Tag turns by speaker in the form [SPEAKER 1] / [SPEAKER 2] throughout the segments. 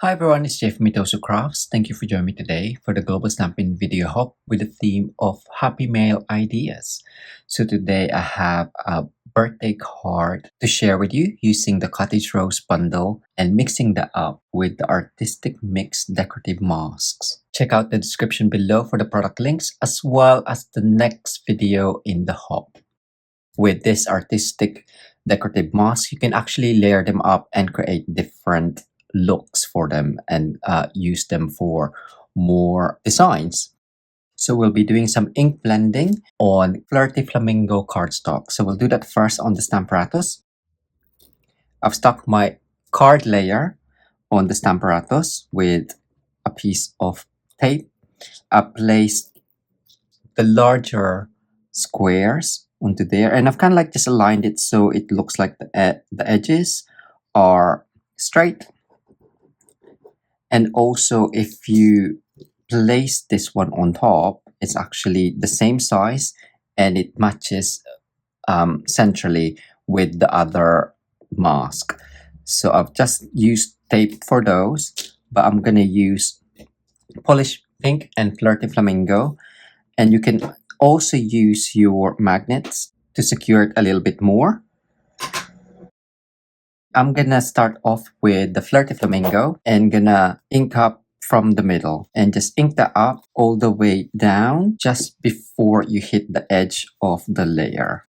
[SPEAKER 1] Hi everyone, it's Jeff from Mitosu Crafts. Thank you for joining me today for the Global Stampin Video Hop with the theme of Happy Mail Ideas. So today I have a birthday card to share with you using the Cottage Rose Bundle and mixing that up with the Artistic Mix Decorative Masks. Check out the description below for the product links as well as the next video in the hop. With this artistic decorative mask, you can actually layer them up and create different looks for them and use them for more designs. So we'll be doing some ink blending on Flirty Flamingo cardstock. So we'll do that first on the Stamparatus. I've stuck my card layer on the Stamparatus with a piece of tape. I placed the larger squares onto there, and I've kind of like just aligned it so it looks like the edges are straight. And also, if you place this one on top, it's actually the same size and it matches centrally with the other mask. So I've just used tape for those, but I'm gonna use Polish Pink and Flirty Flamingo. And you can also use your magnets to secure it a little bit more. I'm gonna start off with the Flirty Flamingo and gonna ink up from the middle and just ink that up all the way down just before you hit the edge of the layer.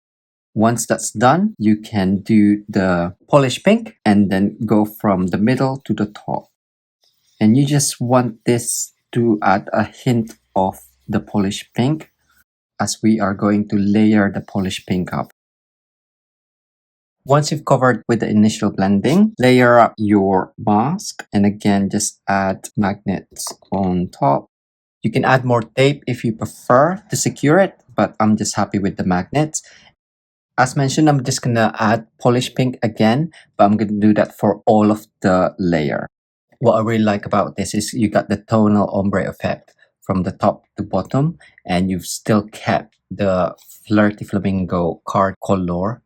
[SPEAKER 1] Once that's done, you can do the Polish Pink and then go from the middle to the top. And you just want this to add a hint of the Polish Pink as we are going to layer the Polish Pink up. Once you've covered with the initial blending, layer up your mask and again just add magnets on top. You can add more tape if you prefer to secure it, but I'm just happy with the magnets. As mentioned, I'm just gonna add Polish Pink again, but I'm gonna do that for all of the layer. What I really like about this is you got the tonal ombre effect from the top to bottom, and you've still kept the Flirty Flamingo card color.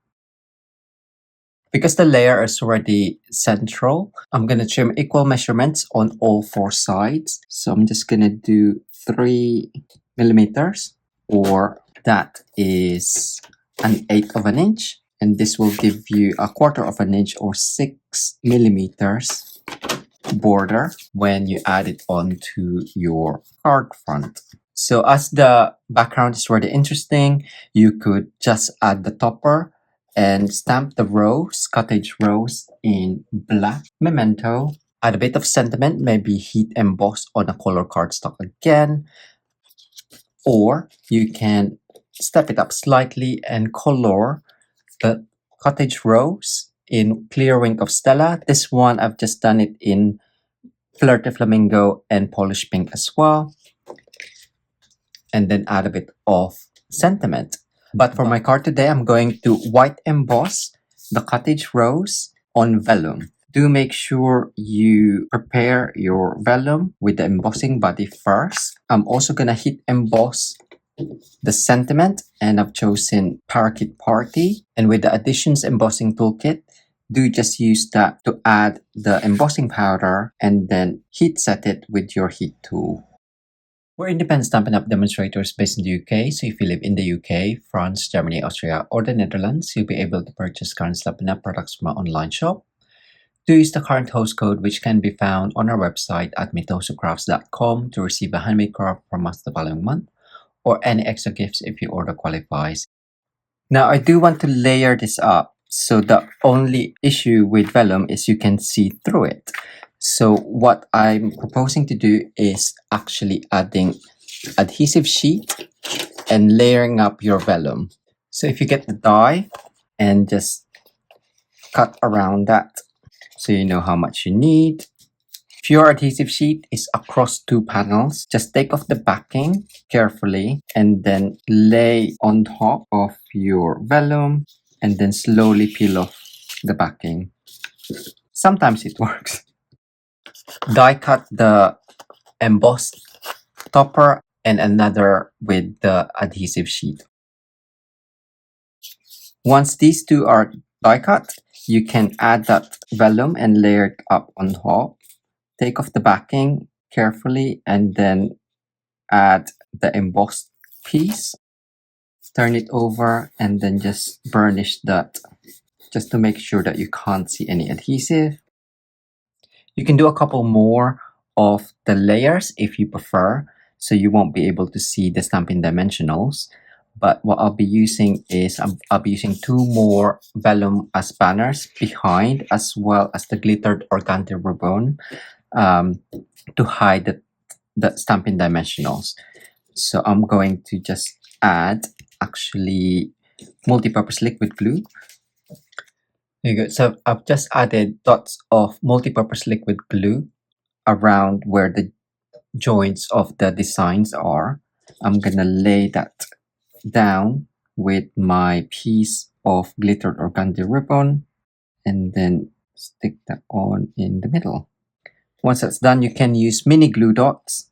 [SPEAKER 1] Because the layer is already central, I'm going to trim equal measurements on all four sides. So I'm just going to do 3 millimeters, or that is an 1/8 of an inch. And this will give you a 1/4 of an inch or 6 millimeters border when you add it onto your card front. So as the background is already interesting, you could just add the topper and stamp the rose, Cottage Rose, in black memento. Add a bit of sentiment, maybe heat emboss on a color cardstock again. Or you can step it up slightly and color the Cottage Rose in Clear Wink of Stella. This one, I've just done it in Flirty Flamingo and Polish Pink as well. And then add a bit of sentiment. But for my card today, I'm going to white emboss the Cottage Rose on vellum. Do make sure you prepare your vellum with the embossing body first. I'm also going to heat emboss the sentiment, and I've chosen Parakeet Party. And with the Additions Embossing Toolkit, do just use that to add the embossing powder and then heat set it with your heat tool. We're independent Stampin' Up! Demonstrators based in the UK, so if you live in the UK, France, Germany, Austria, or the Netherlands, you'll be able to purchase current Stampin' Up! Products from our online shop. Do use the current host code, which can be found on our website at mitosucrafts.com to receive a handmade craft from us the following month, or any extra gifts if your order qualifies. Now, I do want to layer this up, so the only issue with vellum is you can see through it. So what I'm proposing to do is actually adding adhesive sheet and layering up your vellum. So if you get the die and just cut around that so you know how much you need. If your adhesive sheet is across 2 panels, just take off the backing carefully and then lay on top of your vellum and then slowly peel off the backing. Sometimes it works. Die cut the embossed topper and another with the adhesive sheet. Once these two are die cut, you can add that vellum and layer it up on top take off the backing carefully and then add the embossed piece. Turn it over and then just burnish that just to make sure that you can't see any adhesive. You can do a couple more of the layers if you prefer, so you won't be able to see the stamping dimensionals. But what I'll be using is I'll be using 2 more vellum as banners behind, as well as the glittered organdy ribbon to hide the stamping dimensionals. So I'm going to just add actually multi-purpose liquid glue. There you go. So I've just added dots of multi-purpose liquid glue around where the joints of the designs are. I'm gonna lay that down with my piece of glittered organdy ribbon and then stick that on in the middle. Once that's done, you can use mini glue dots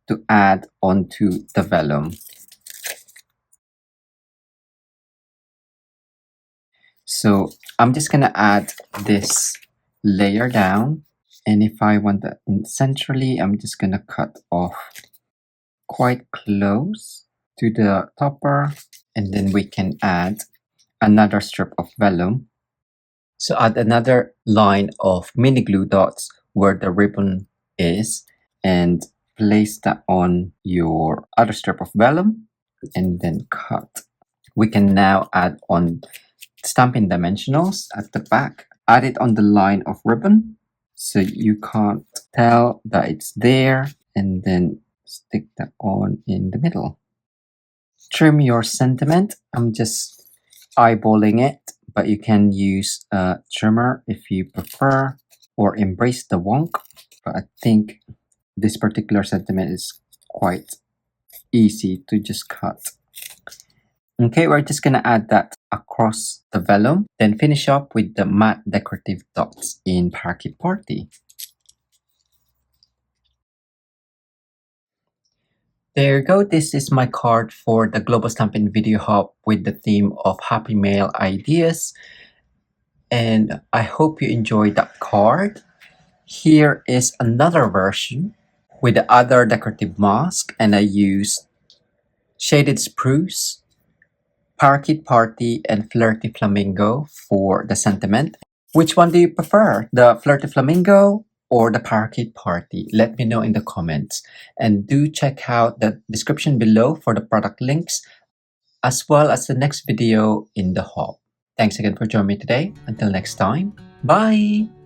[SPEAKER 1] to add onto the vellum. So I'm just gonna add this layer down, and if I want that in centrally, I'm just gonna cut off quite close to the topper, and then we can add another strip of vellum. So add another line of mini glue dots where the ribbon is and place that on your other strip of vellum and then cut. We can now add on stamping dimensionals at the back. Add it on the line of ribbon so you can't tell that it's there, and then stick that on in the middle. Trim your sentiment. I'm just eyeballing it, but you can use a trimmer if you prefer, or embrace the wonk. But I think this particular sentiment is quite easy to just cut. Okay, we're just gonna add that across the vellum, then finish up with the matte decorative dots in Parakeet Party. There you go. This is my card for the Global Stampin Video Hop with the theme of Happy Mail Ideas. And I hope you enjoyed that card. Here is another version with the other decorative mask, and I used Shaded Spruce, Parakeet Party, and Flirty Flamingo for the sentiment. Which one do you prefer? The Flirty Flamingo or the Parakeet Party? Let me know in the comments. And do check out the description below for the product links, as well as the next video in the hop. Thanks again for joining me today. Until next time, bye!